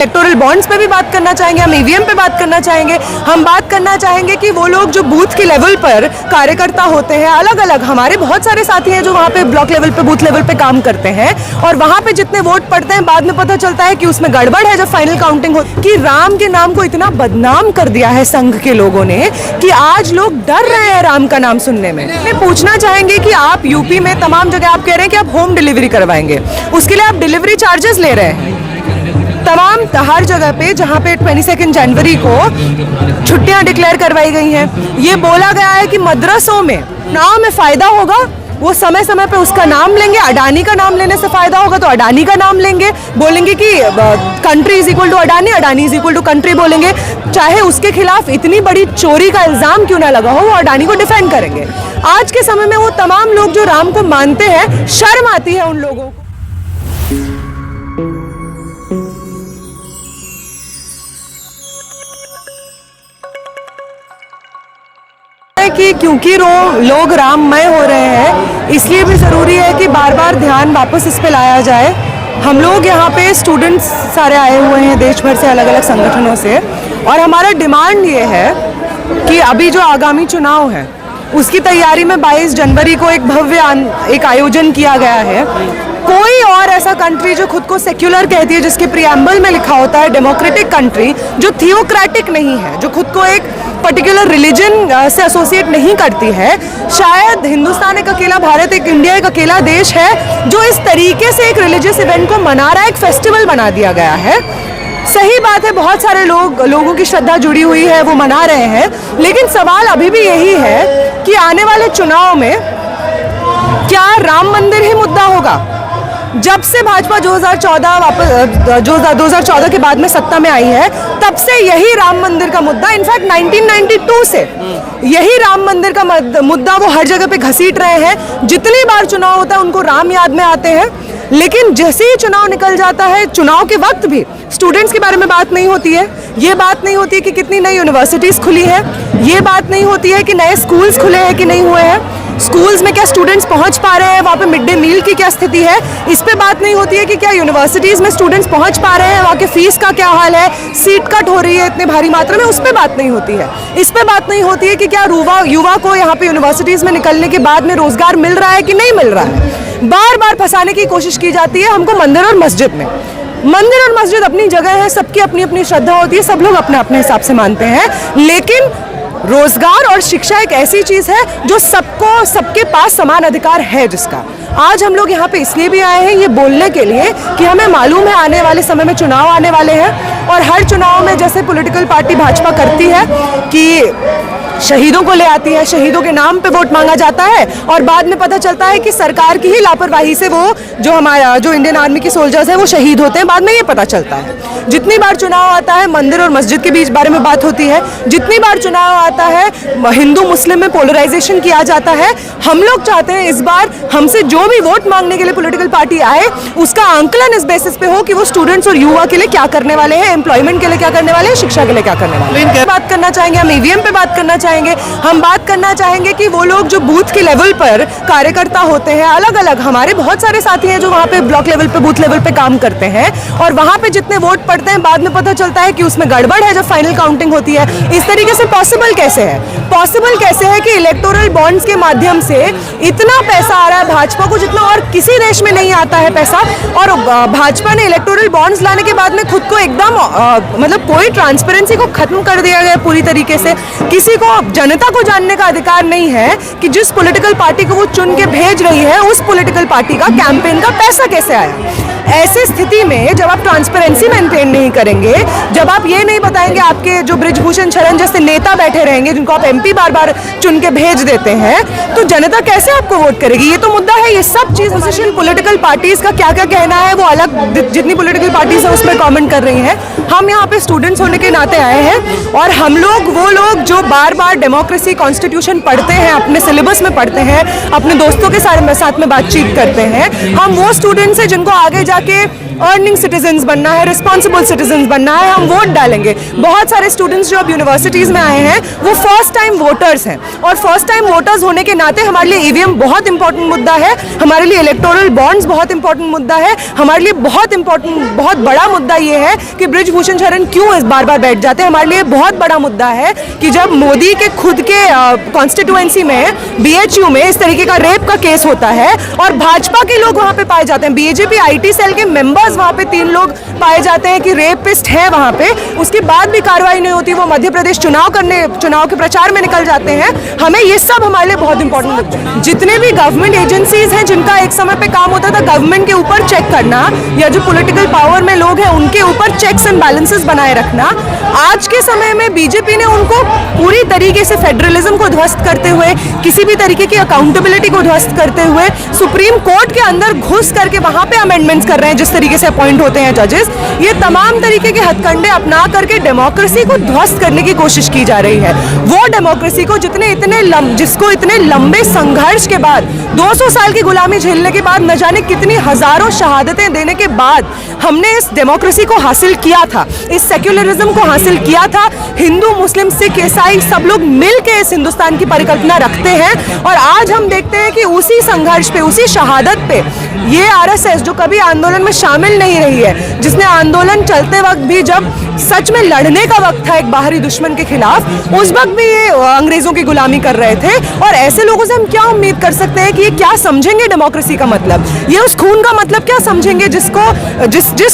Electoral bonds पे भी बात करना चाहेंगे, हम ईवीएम पे बात करना चाहेंगे, हम बात करना चाहेंगे कि वो लोग जो बूथ के लेवल पर कार्यकर्ता होते हैं, अलग अलग हमारे बहुत सारे साथी हैं जो वहाँ पे ब्लॉक लेवल पे बूथ लेवल पे काम करते हैं और वहाँ पे जितने वोट पड़ते हैं बाद में पता चलता है कि उसमें गड़बड़ है जब फाइनल काउंटिंग हो। कि राम के नाम को इतना बदनाम कर दिया है संघ के लोगों ने कि आज लोग डर रहे हैं राम का नाम सुनने में। पूछना चाहेंगे कि आप यूपी में तमाम जगह आप कह रहे हैं कि आप होम डिलीवरी करवाएंगे, उसके लिए आप डिलीवरी चार्जेस ले रहे हैं। तमाम हर जगह पे जहाँ पे 22 जनवरी को छुट्टियां डिक्लेयर करवाई गई हैं, ये बोला गया है कि मदरसों में नाम में फ़ायदा होगा, वो समय समय पे उसका नाम लेंगे। अडानी का नाम लेने से फ़ायदा होगा तो अडानी का नाम लेंगे, बोलेंगे कि country is equal to Adani, Adani is equal to country बोलेंगे। चाहे उसके खिलाफ इतनी बड़ी चोरी का इल्ज़ाम क्यों ना लगा हो, वो अडानी को डिफेंड करेंगे। आज के समय में वो तमाम लोग जो राम को मानते हैं, शर्म आती है उन लोगों को। कि क्योंकि लोग राममय हो रहे हैं, इसलिए भी ज़रूरी है कि बार बार ध्यान वापस इस पे लाया जाए। हम लोग यहाँ पे स्टूडेंट्स सारे आए हुए हैं देश भर से, अलग अलग संगठनों से, और हमारा डिमांड ये है कि अभी जो आगामी चुनाव है उसकी तैयारी में 22 जनवरी को एक भव्य एक आयोजन किया गया है। कोई और ऐसा कंट्री जो खुद को सेक्युलर कहती है, जिसके प्रीएम्बल में लिखा होता है डेमोक्रेटिक कंट्री, जो थियोक्रेटिक नहीं है, जो खुद को एक पर्टिकुलर रिलीजन से एसोसिएट नहीं करती है, शायद हिंदुस्तान एक अकेला, भारत एक, इंडिया एक अकेला देश है जो इस तरीके से एक रिलीजियस इवेंट को मना रहा है, एक फेस्टिवल बना दिया गया है। सही बात है, बहुत सारे लोगों की श्रद्धा जुड़ी हुई है, वो मना रहे हैं, लेकिन सवाल अभी भी यही है कि आने वाले चुनाव में क्या राम मंदिर ही मुद्दा होगा? जब से भाजपा 2014 के बाद में सत्ता में आई है, तब से यही राम मंदिर का मुद्दा, इनफैक्ट 1992 से यही राम मंदिर का मुद्दा वो हर जगह पे घसीट रहे हैं। जितनी बार चुनाव होता है उनको राम याद में आते हैं, लेकिन जैसे ही चुनाव निकल जाता है, चुनाव के वक्त भी स्टूडेंट्स के बारे में बात नहीं होती है। ये बात नहीं होती है कि कितनी नई यूनिवर्सिटीज़ खुली है, ये बात नहीं होती है कि नए स्कूल्स खुले हैं कि नहीं हुए हैं, स्कूल्स में क्या स्टूडेंट्स पहुंच पा रहे हैं, वहाँ पे मिड डे मील की क्या स्थिति है, इस पे बात नहीं होती है कि क्या यूनिवर्सिटीज़ में स्टूडेंट्स पहुंच पा रहे हैं, वहाँ के फीस का क्या हाल है, सीट कट हो रही है इतने भारी मात्रा में, उस पे बात नहीं होती है। इस पे बात नहीं होती है कि क्या युवा को यहाँ पे यूनिवर्सिटीज़ में निकलने के बाद में रोजगार मिल रहा है कि नहीं मिल रहा है। बार बार फंसाने की कोशिश की जाती है हमको मंदिर और मस्जिद में। मंदिर और मस्जिद अपनी जगह है, सबकी अपनी अपनी श्रद्धा होती है, सब लोग अपने अपने हिसाब से मानते हैं, लेकिन रोजगार और शिक्षा एक ऐसी चीज़ है जो सबके पास समान अधिकार है जिसका। आज हम लोग यहाँ पे इसलिए भी आए हैं ये बोलने के लिए कि हमें मालूम है आने वाले समय में चुनाव आने वाले हैं, और हर चुनाव में जैसे पॉलिटिकल पार्टी भाजपा करती है कि शहीदों को ले आती है, शहीदों के नाम पे वोट मांगा जाता है, और बाद में पता चलता है कि सरकार की ही लापरवाही से वो जो इंडियन आर्मी के सोल्जर्स हैं वो शहीद होते हैं, बाद में ये पता चलता है। जितनी बार चुनाव आता है मंदिर और मस्जिद के बीच बारे में बात होती है, जितनी बार चुनाव आता है हिंदू मुस्लिम में पोलराइजेशन किया जाता है। हम लोग चाहते हैं इस बार हमसे जो भी वोट मांगने के लिए पॉलिटिकल पार्टी आए, उसका आंकलन इस बेसिस पे हो कि वो स्टूडेंट्स और युवा के लिए क्या करने वाले हैं, एम्प्लॉयमेंट के लिए क्या करने वाले हैं, शिक्षा के लिए क्या करने वाले हैं। बात करना चाहेंगे, हम ईवीएम पे बात करना चाहेंगे, हम बात करना चाहेंगे कि वो लोग जो बूथ के लेवल पर कार्यकर्ता होते हैं, अलग अलग हमारे बहुत सारे साथी हैं जो वहाँ पे ब्लॉक लेवल पे बूथ लेवल पे काम करते हैं, और वहाँ पे जितने वोट पड़ते हैं बाद में पता चलता है कि उसमें गड़बड़ है जब फाइनल काउंटिंग होती है। इस तरीके से पॉसिबल कैसे है कि इलेक्टोरल बॉन्ड्स के माध्यम से इतना पैसा आ रहा है भाजपा को जितना और किसी देश में नहीं आता है पैसा, और भाजपा ने इलेक्टोरल बॉन्ड्स लाने के बाद में खुद को एकदम मतलब कोई ट्रांसपेरेंसी को खत्म कर दिया गया पूरी तरीके से। किसी को, जनता को जानने का अधिकार नहीं है कि जिस पॉलिटिकल पार्टी को वो चुन के भेज रही है उस पॉलिटिकल पार्टी का कैंपेन का पैसा कैसे आया। ऐसी स्थिति में जब आप ट्रांसपेरेंसी मेंटेन नहीं करेंगे, जब आप ये नहीं बताएंगे, आपके जो बृजभूषण शरण जैसे नेता बैठे रहेंगे जिनको आप एमपी बार बार चुन के भेज देते हैं, तो जनता कैसे आपको वोट करेगी। ये तो मुद्दा है। ये सब चीज पोजिशन पॉलिटिकल पार्टीज का क्या क्या कहना है वो अलग, जितनी पॉलिटिकल पार्टीज है उसमें कमेंट कर रही हैं। हम यहाँ पे स्टूडेंट्स होने के नाते आए हैं, और हम लोग वो लोग जो बार बार डेमोक्रेसी कॉन्स्टिट्यूशन पढ़ते हैं, अपने सिलेबस में पढ़ते हैं, अपने दोस्तों के साथ में बातचीत करते हैं, हम वो स्टूडेंट्स हैं जिनको आगे जाके अर्निंग सिटीजन्स बनना है, रिस्पॉन्सिबल सिटीजन्स बनना है, हम वोट डालेंगे। बहुत सारे स्टूडेंट्स जो अब यूनिवर्सिटीज़ में आए हैं वो फर्स्ट टाइम वोटर्स हैं, और फर्स्ट टाइम वोटर्स होने के नाते हमारे लिए ईवीएम बहुत इंपॉर्टेंट मुद्दा है, हमारे लिए इलेक्टोरल बॉन्ड्स बहुत इंपॉर्टेंट मुद्दा है, हमारे लिए बहुत बड़ा मुद्दा ये है कि बृजभूषण शरण क्यों इस बार बैठ जाते हैं। हमारे लिए बहुत बड़ा मुद्दा है कि जब मोदी के खुद के कॉन्स्टिट्यूएंसी में BHU में इस तरीके का रेप का केस होता है और भाजपा के लोग वहाँ पे पाए जाते हैं, BJP IT सेल के मेंबर्स वहाँ पे 3 लोग पाए जाते हैं कि रेपिस्ट है वहाँ पे, उसके बाद भी कार्रवाई नहीं होती, वो मध्य प्रदेश चुनाव के प्रचार में निकल जाते हैं। हमें ये सब हमारे लिए बहुत इंपॉर्टेंट है। जितने भी गवर्नमेंट एजेंसीज हैं जिनका एक समय पे काम होता था गवर्नमेंट के ऊपर चेक करना, या जो पॉलिटिकल पावर में लोग हैं उनके ऊपर चेक्स एंड बैलेंसेस बनाए रखना, आज के समय में बीजेपी ने उनको पूरी तरीके से फेडरलिज्म को ध्वस्त करते हुए, किसी भी तरीके की अकाउंटेबिलिटी को ध्वस्त करते हुए, सुप्रीम कोर्ट के अंदर घुस करके वहां पे अमेंडमेंट्स कर रहे हैं जिस तरीके से अपॉइंट होते हैं जजेस। ये तमाम तरीके के हथकंडे अपना करके डेमोक्रेसी को ध्वस्त करने की कोशिश की जा रही है। वो डेमोक्रेसी को जिसको इतने लंबे संघर्ष के बाद, 200 साल की गुलामी झेलने के बाद, न जाने कितनी हजारों शहादतें देने के बाद हमने इस डेमोक्रेसी को हासिल किया था, इस सेक्युलरिज्म को हासिल किया था। हिंदू, मुस्लिम, सिख, ईसाई सब लोग मिलकर इस हिंदुस्तान की परिकल्पना रखते हैं, और आज हम देखते हैं कि उसी संघर्ष पे, उसी शहादत पे ये RSS जो कभी आंदोलन में शामिल नहीं रही है, जिसने आंदोलन चलते वक्त भी, जब सच में लड़ने का वक्त था एक बाहरी दुश्मन के खिलाफ, उस वक्त भी ये अंग्रेजों की गुलामी कर रहे थे। और ऐसे लोगों से हम क्या उम्मीद कर सकते हैं कि ये क्या समझेंगे डेमोक्रेसी का मतलब, ये उस खून का मतलब क्या समझेंगे जिस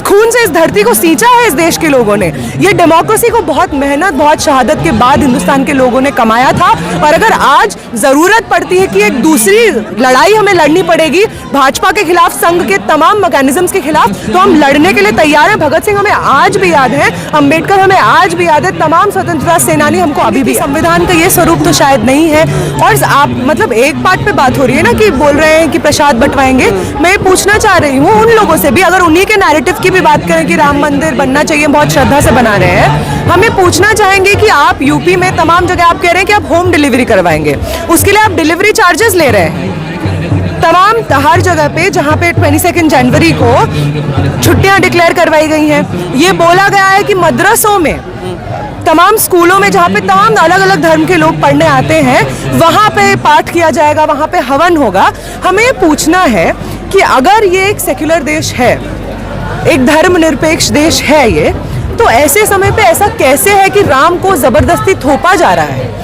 खून से इस धरती को सींचा है इस देश के लोगों ने। ये डेमोक्रेसी को बहुत मेहनत, बहुत शहादत के बाद हिंदुस्तान के लोगों ने कमाया था, और अगर आज जरूरत पड़ती है कि एक दूसरी लड़ाई हमें लड़नी पड़ेगी भाजपा के खिलाफ, संघ के तमाम मैकेनिज्म्स के खिलाफ, तो हम लड़ने के लिए तैयार हैं। भगत सिंह हमें आज भी याद है, अंबेडकर हमें आज भी याद है, तमाम स्वतंत्रता सेनानी हमको अभी भी। संविधान का ये स्वरूप तो शायद नहीं है। और आप मतलब एक पार्ट पे बात हो रही है ना कि बोल रहे हैं कि प्रसाद बंटवाएंगे, मैं पूछना चाह रही हूँ उन लोगों से भी, अगर उन्हीं के नैरेटिव की भी बात करें कि राम मंदिर बनना चाहिए, बहुत श्रद्धा से बना रहे हैं, हमें पूछना चाहेंगे कि आप यूपी में तमाम जगह आप कह रहे हैं कि आप होम डिलीवरी करवाएंगे, उसके लिए आप डिलीवरी चार्जेस ले रहे हैं। तमाम हर जगह पे जहाँ पे 22 जनवरी को छुट्टियां डिक्लेयर करवाई गई हैं, ये बोला गया है कि मदरसों में, तमाम स्कूलों में जहाँ पे तमाम अलग अलग धर्म के लोग पढ़ने आते हैं, वहाँ पे पाठ किया जाएगा, वहाँ पे हवन होगा। हमें पूछना है कि अगर ये एक सेक्युलर देश है, एक धर्मनिरपेक्ष देश है ये, तो ऐसे समय पे ऐसा कैसे है कि राम को जबरदस्ती थोपा जा रहा है।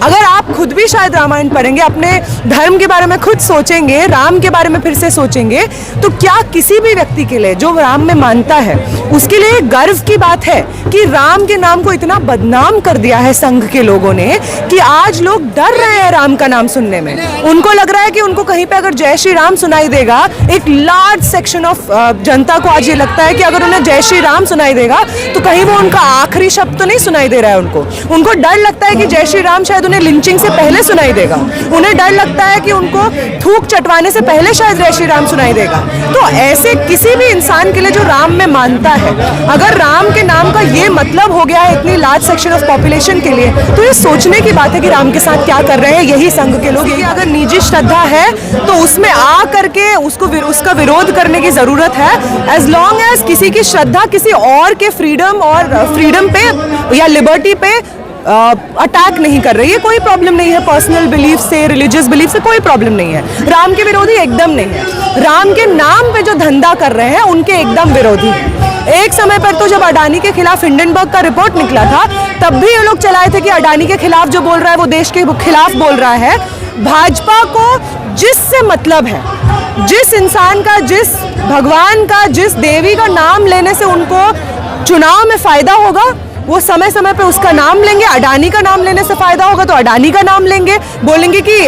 अगर आप खुद भी शायद रामायण पढ़ेंगे, अपने धर्म के बारे में खुद सोचेंगे, राम के बारे में फिर से सोचेंगे, तो क्या किसी भी व्यक्ति के लिए जो राम में मानता है उसके लिए गर्व की बात है कि राम के नाम को इतना बदनाम कर दिया है संघ के लोगों ने कि आज लोग डर रहे हैं राम का नाम सुनने में। उनको लग रहा है कि उनको कहीं पे अगर जय श्री राम सुनाई देगा, एक लार्ज सेक्शन ऑफ जनता को आज ये लगता है कि अगर उन्हें जय श्री राम सुनाई देगा तो कहीं वो उनका आखिरी शब्द तो नहीं सुनाई दे रहा है। उनको डर लगता है कि जय श्री राम शायद उन्हें लिंचिंग से पहले सुनाई देगा, उन्हें डर लगता है कि उनको थूक चटवाने से पहले शायद जय श्री राम सुनाई देगा। तो ऐसे किसी भी इंसान के लिए जो राम में मानता है, अगर राम के नाम का ये मतलब हो गया है इतनी लार्ज सेक्शन ऑफ पॉपुलेशन के लिए, तो ये सोचने की बात है कि राम के साथ क्या कर रहे हैं यही संघ के लोग। यही अगर निजी श्रद्धा है तो उसमें आ करके उसका विरोध करने की जरूरत है। एज लॉन्ग एज किसी की श्रद्धा किसी और के फ्रीडम पे या लिबर्टी पे अटैक नहीं कर रही है, कोई प्रॉब्लम नहीं है। पर्सनल बिलीफ से, रिलीजियस बिलीफ से कोई प्रॉब्लम नहीं है। राम के विरोधी एकदम नहीं है। राम के नाम पे जो धंधा कर रहे हैं उनके एकदम विरोधी है। एक समय पर तो जब अडानी के खिलाफ हिंडनबर्ग का रिपोर्ट निकला था, तब भी ये लोग चलाए थे कि अडानी के खिलाफ जो बोल रहा है वो देश के खिलाफ बोल रहा है। भाजपा को जिससे मतलब है, जिस इंसान का, जिस भगवान का, जिस देवी का नाम लेने से उनको चुनाव में फायदा होगा, वो समय समय पे उसका नाम लेंगे। अडानी का नाम लेने से फायदा होगा तो अडानी का नाम लेंगे, बोलेंगे कि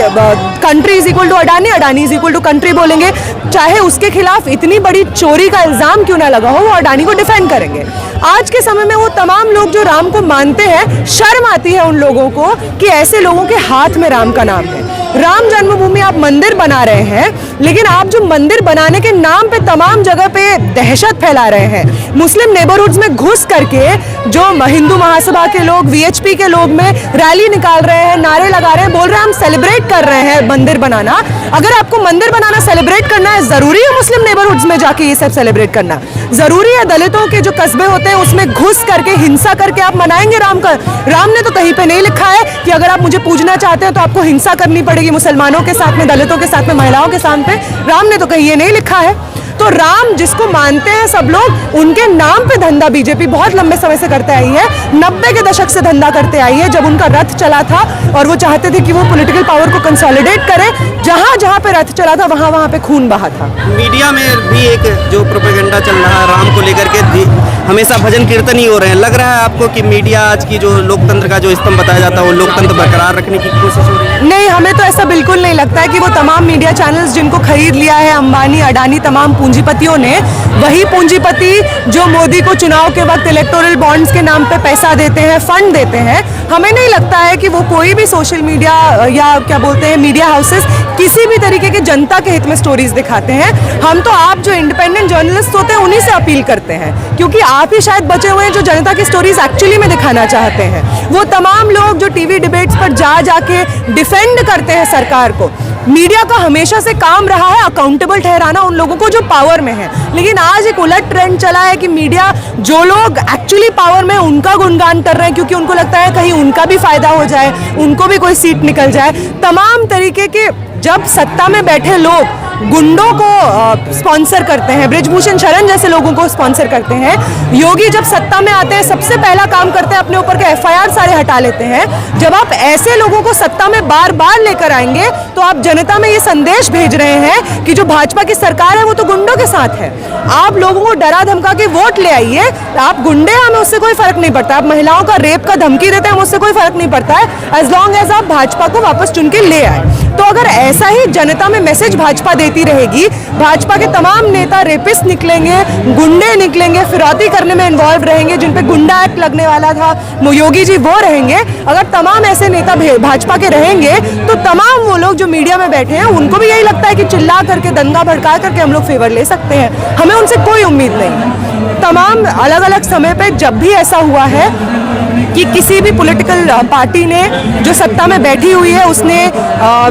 country is equal to Adani, Adani is equal to country बोलेंगे। चाहे उसके खिलाफ इतनी बड़ी चोरी का इल्जाम क्यों ना लगा हो, वो अडानी को डिफेंड करेंगे। आज के समय में वो तमाम लोग जो राम को मानते हैं, शर्म आती है उन लोगों को कि ऐसे लोगों के हाथ में राम का नाम है। राम जन्मभूमि आप मंदिर बना रहे हैं, लेकिन आप जो मंदिर बनाने के नाम पे तमाम जगह पे दहशत फैला रहे हैं। मुस्लिम नेबरहुड्स में घुस करके जो हिंदू महासभा के लोग, वीएचपी के लोग में रैली निकाल रहे हैं, नारे लगा रहे हैं, बोल रहे हैं हम सेलिब्रेट कर रहे हैं मंदिर बनाना। अगर आपको मंदिर बनाना सेलिब्रेट करना है, जरूरी है मुस्लिम नेबरहुड्स में जाके ये सब सेलिब्रेट करना? जरूरी है दलितों के जो कस्बे होते हैं उसमें घुस करके हिंसा करके आप मनाएंगे राम का? राम ने तो कहीं पे नहीं लिखा है कि अगर आप मुझे पूजना चाहते हैं तो आपको हिंसा करनी पड़ेगी मुसलमानों के साथ में, दलितों के साथ में, महिलाओं के साथ में। राम ने तो कहीं ये नहीं लिखा है। तो राम जिसको मानते हैं सब लोग, उनके नाम पे धंधा बीजेपी बहुत लंबे समय से करते आई है। 90 के दशक से धंधा करते आई है, जब उनका रथ चला था और वो चाहते थे कि वो पॉलिटिकल पावर को कंसोलिडेट करे। जहां जहां पे रथ चला था वहां वहां पे खून बहा था। मीडिया में भी एक जो प्रोपेगेंडा चल रहा है राम को लेकर के, हमेशा भजन कीर्तन ही हो रहे हैं। लग रहा है आपको कि मीडिया आज की जो लोकतंत्र का जो स्तंभ बताया जाता है वो लोकतंत्र बरकरार रखने की कोशिश हो रही है? नहीं, हमें तो ऐसा बिल्कुल नहीं लगता है कि वो तमाम मीडिया चैनल्स जिनको खरीद लिया है अंबानी, अडानी, तमाम पूंजीपतियों ने, वही पूंजीपति जो मोदी को चुनाव के वक्त इलेक्टोरल बॉन्ड्स के नाम पे पैसा देते हैं, फंड देते हैं, हमें नहीं लगता है कि वो कोई भी सोशल मीडिया या क्या बोलते हैं मीडिया हाउसेस किसी भी तरीके के जनता के हित में स्टोरीज दिखाते हैं। हम तो आप जो इंडिपेंडेंट जर्नलिस्ट होते हैं उन्हीं से अपील करते हैं, क्योंकि आप ही शायद बचे हुए हैं जो जनता की स्टोरीज एक्चुअली में दिखाना चाहते हैं। वो तमाम लोग जो टीवी डिबेट्स पर जा जाके डिफेंड करते हैं सरकार को, मीडिया का हमेशा से काम रहा है अकाउंटेबल ठहराना उन लोगों को जो पावर में है। लेकिन आज एक उलट ट्रेंड चला है कि मीडिया जो लोग एक्चुअली पावर में उनका गुणगान कर रहे हैं, क्योंकि उनको लगता है कहीं उनका भी फायदा हो जाए, उनको भी कोई सीट निकल जाए। तमाम तरीके के जब सत्ता में बैठे लोग गुंडों को स्पॉन्सर करते हैं, बृजभूषण शरण जैसे लोगों को स्पॉन्सर करते हैं, योगी जब सत्ता में आते हैं सबसे पहला काम करते हैं अपने ऊपर के एफआईआर सारे हटा लेते हैं। जब आप ऐसे लोगों को सत्ता में बार बार लेकर आएंगे तो आप जनता में ये संदेश भेज रहे हैं कि जो भाजपा की सरकार है वो तो गुंडों के साथ है। आप लोगों को डरा धमका के वोट ले आइए, आप गुंडे, हमें उससे कोई फर्क नहीं पड़ता। आप महिलाओं का रेप का धमकी देते हैं, उससे कोई फर्क नहीं पड़ता है, एज लॉन्ग एज आप भाजपा को वापस चुन के ले आए। तो अगर ऐसा ही जनता में मैसेज भाजपा देती रहेगी, भाजपा के तमाम नेता रेपिस्ट निकलेंगे, गुंडे निकलेंगे, फिरौती करने में इन्वॉल्व रहेंगे, जिन पे गुंडा एक्ट लगने वाला था योगी जी वो रहेंगे। अगर तमाम ऐसे नेता भाजपा के रहेंगे तो तमाम वो लोग जो मीडिया में बैठे हैं उनको भी यही लगता है कि चिल्ला करके, दंगा भड़का करके हम लोग फेवर ले सकते हैं। हमें उनसे कोई उम्मीद नहीं। तमाम अलग अलग समय पे जब भी ऐसा हुआ है कि किसी भी पॉलिटिकल पार्टी ने जो सत्ता में बैठी हुई है उसने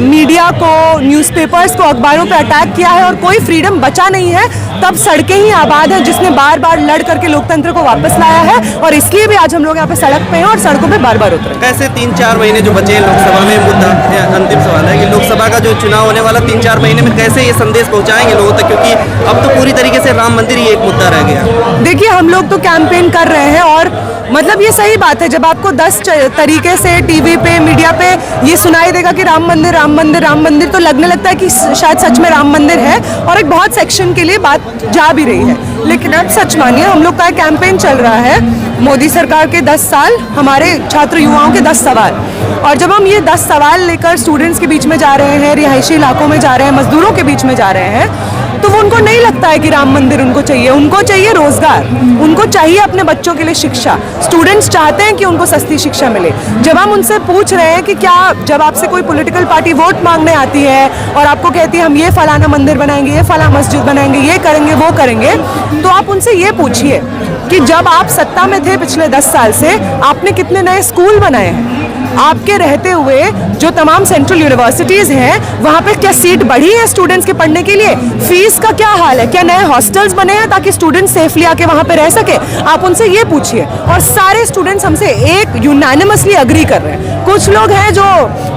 मीडिया को, न्यूज़पेपर्स को, अखबारों पे अटैक किया है और कोई फ्रीडम बचा नहीं है, तब सड़कें ही आबाद है जिसने बार बार लड़ करके लोकतंत्र को वापस लाया है। और इसलिए भी आज हम लोग यहाँ पे सड़क पे हैं और सड़कों पे बार बार उतरे। कैसे 3-4 महीने जो बचे हैं लोकसभा में, मुद्दा अंतिम सवाल है कि लोकसभा का जो चुनाव होने वाला 3-4 महीने में कैसे ये संदेश पहुंचाएंगे लोगों तक, क्योंकि अब तो पूरी तरीके से राम मंदिर ही एक मुद्दा रह गया। देखिए, हम लोग तो कैंपेन कर रहे हैं और मतलब ये सही बात है, जब आपको 10 तरीके से टीवी पे, मीडिया पे ये सुनाई देगा कि राम मंदिर, राम मंदिर, राम मंदिर, तो लगने लगता है कि शायद सच में राम मंदिर है और एक बहुत सेक्शन के लिए बात जा भी रही है। लेकिन अब सच मानिए, हम लोग का एक कैंपेन चल रहा है, मोदी सरकार के 10 साल, हमारे छात्र युवाओं के 10 सवाल। और जब हम ये 10 सवाल लेकर स्टूडेंट्स के बीच में जा रहे हैं, रिहायशी इलाकों में जा रहे हैं, मजदूरों के बीच में जा रहे हैं, तो वो उनको नहीं लगता है कि राम मंदिर उनको चाहिए रोजगार, उनको चाहिए अपने बच्चों के लिए शिक्षा। स्टूडेंट्स चाहते हैं कि उनको सस्ती शिक्षा मिले। जब हम उनसे पूछ रहे हैं कि क्या, जब आपसे कोई पॉलिटिकल पार्टी वोट मांगने आती है और आपको कहती है हम ये फलाना मंदिर बनाएंगे, ये फलाना मस्जिद बनाएंगे, ये करेंगे, वो करेंगे, तो आप उनसे ये पूछिए कि जब आप सत्ता में थे पिछले 10 साल से, आपने कितने नए स्कूल बनाए हैं? आपके रहते हुए जो तमाम सेंट्रल यूनिवर्सिटीज हैं वहाँ पे क्या सीट बढ़ी है स्टूडेंट्स के पढ़ने के लिए? फीस का क्या हाल है? क्या नए हॉस्टल्स बने हैं ताकि स्टूडेंट्स सेफली आके वहाँ पे रह सके? आप उनसे ये पूछिए। और सारे स्टूडेंट्स हमसे एक यूनानिमसली अग्री कर रहे हैं। कुछ लोग हैं जो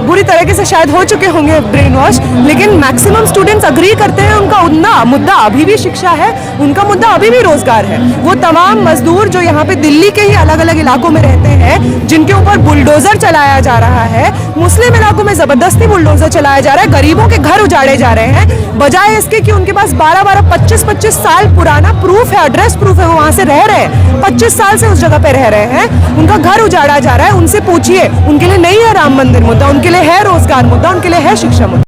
बुरी तरीके से शायद हो चुके होंगे ब्रेन वॉश, लेकिन मैक्सिमम स्टूडेंट्स अग्री करते हैं उनका मुद्दा अभी भी शिक्षा है, उनका मुद्दा अभी भी रोजगार है। वो तमाम मजदूर जो यहाँ पे दिल्ली के ही अलग अलग इलाकों में रहते हैं, जिनके ऊपर बुलडोजर चलाया जा रहा है, मुस्लिम इलाकों में जबरदस्ती बुलडोजर चलाया जा रहा है, गरीबों के घर उजाड़े जा रहे हैं, बजाय इसके कि उनके पास 12-12, 25-25 साल पुराना प्रूफ है, एड्रेस प्रूफ है, वो वहां से रह रहे हैं, 25 साल से उस जगह पे रह रहे हैं, उनका घर उजाड़ा जा रहा है। उनसे पूछिए, उनके लिए नहीं है राम मंदिर मुद्दा, उनके लिए है रोजगार मुद्दा, उनके लिए है शिक्षा मुद्दा।